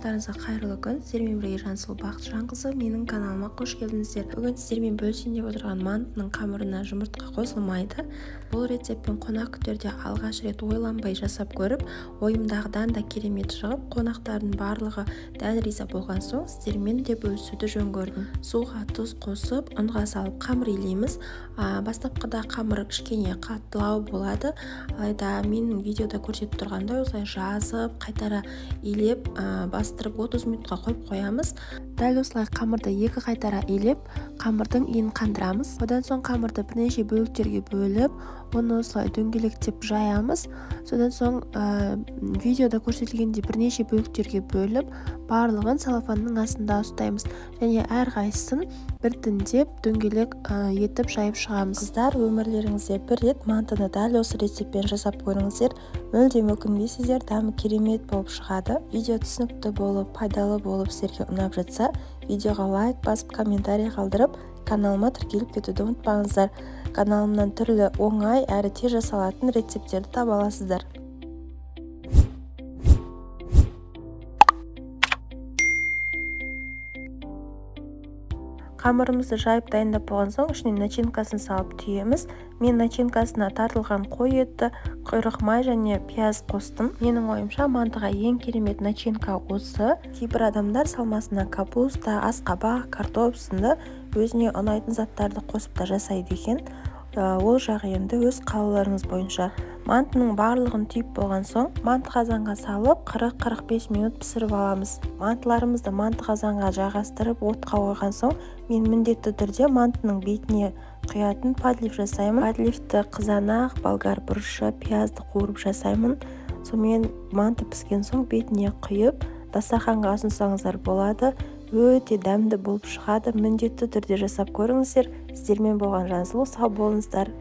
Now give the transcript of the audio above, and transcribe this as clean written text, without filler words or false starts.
Барлықтарыңызға қайырлы күн. Сіздермен бірге Жансұлу Бақытжанқызы. Менің каналыма қош келдіңіздер. Бүгін сіздермен бөлісейін деп отырған мантының қамырына жұмыртқа қосылмайды. Бұл рецептпен қонақ күтерде алғаш рет ойланбай жасап көріп, ойымдағыдан да керемет шығып, қонақтардың барлығы дән риза болған соң сіздермен де бөлісуді жөн көрдім. Суға тұз қосып, ұнға салып қамыр илейміз. Бастапқыда қамыр кішкене қаттылау болады. Алайда менің видеода көрсетіп тұрғандай осылай жазып, қайтара илеп, бастырып 30 минутқа қойып қоямыз. Дәл осылай қамырды екі қайтара илеп, қамырдың иін қандырамыз. Одан соң қамырды бірнеше бөліктерге бөліп, оны осылай дөңгелектеп жаямыз. Содан соң видеода көрсетілгендей бірнеше бөліктерге бөліп, барлығын целлофанның астында ұстаймыз. Және әрқайсысын біртіндеп дөңгелек етіп жайып шығамыз. Қыздар, өмірлеріңізде бір рет мантыны дәл осы рецептпен жасап көріңіздер. Мүлдем өкінбейсіздер, дәмі керемет болып шығады. Видео түсінікті болып, пайдалы болып сіздерге ұнап жатса, видеоға лайк басып, комментарий қалдырып, каналыма тіркеліп кетуді ұмытпаңыздар. Каналымнан түрлі оңай әрі тез жасалатын рецепттерді таба аласыздар. Қамырымызды жайып дайындап болған соң, ішіне начинкасын салып түйеміз. Мен начинкасына тартылған қой еті, құйрық май және пияз қостым. Менің ойымша мантыға ең керемет начинка осы. Кейбір адамдар салмасына капуста, асқабақ, картоп сынды өзіне ұнайтын заттарды қосып та жасайды екен. Ол жағы енді өз қалауларыңыз бойынша. Мантының барлығын түйіп болған соң, манты қазанға салып 40-45 минут пісіріп аламыз. Мантыларымызды манты қазанға жағастырып отқа қойған соң, мен міндетті түрде мантының бетіне құятын подлив жасаймын. Подливті қызанақ, болгар бұрышы, пиязды қуырып жасаймын. Сонымен манты піскен соң бетіне құйып, дастарханға ұсынсаңыздар болады. Өте дәмді болып шығады. Міндетті түрде жасап көріңіздер. Сіздермен болған Жансұлу, сау болыңыздар.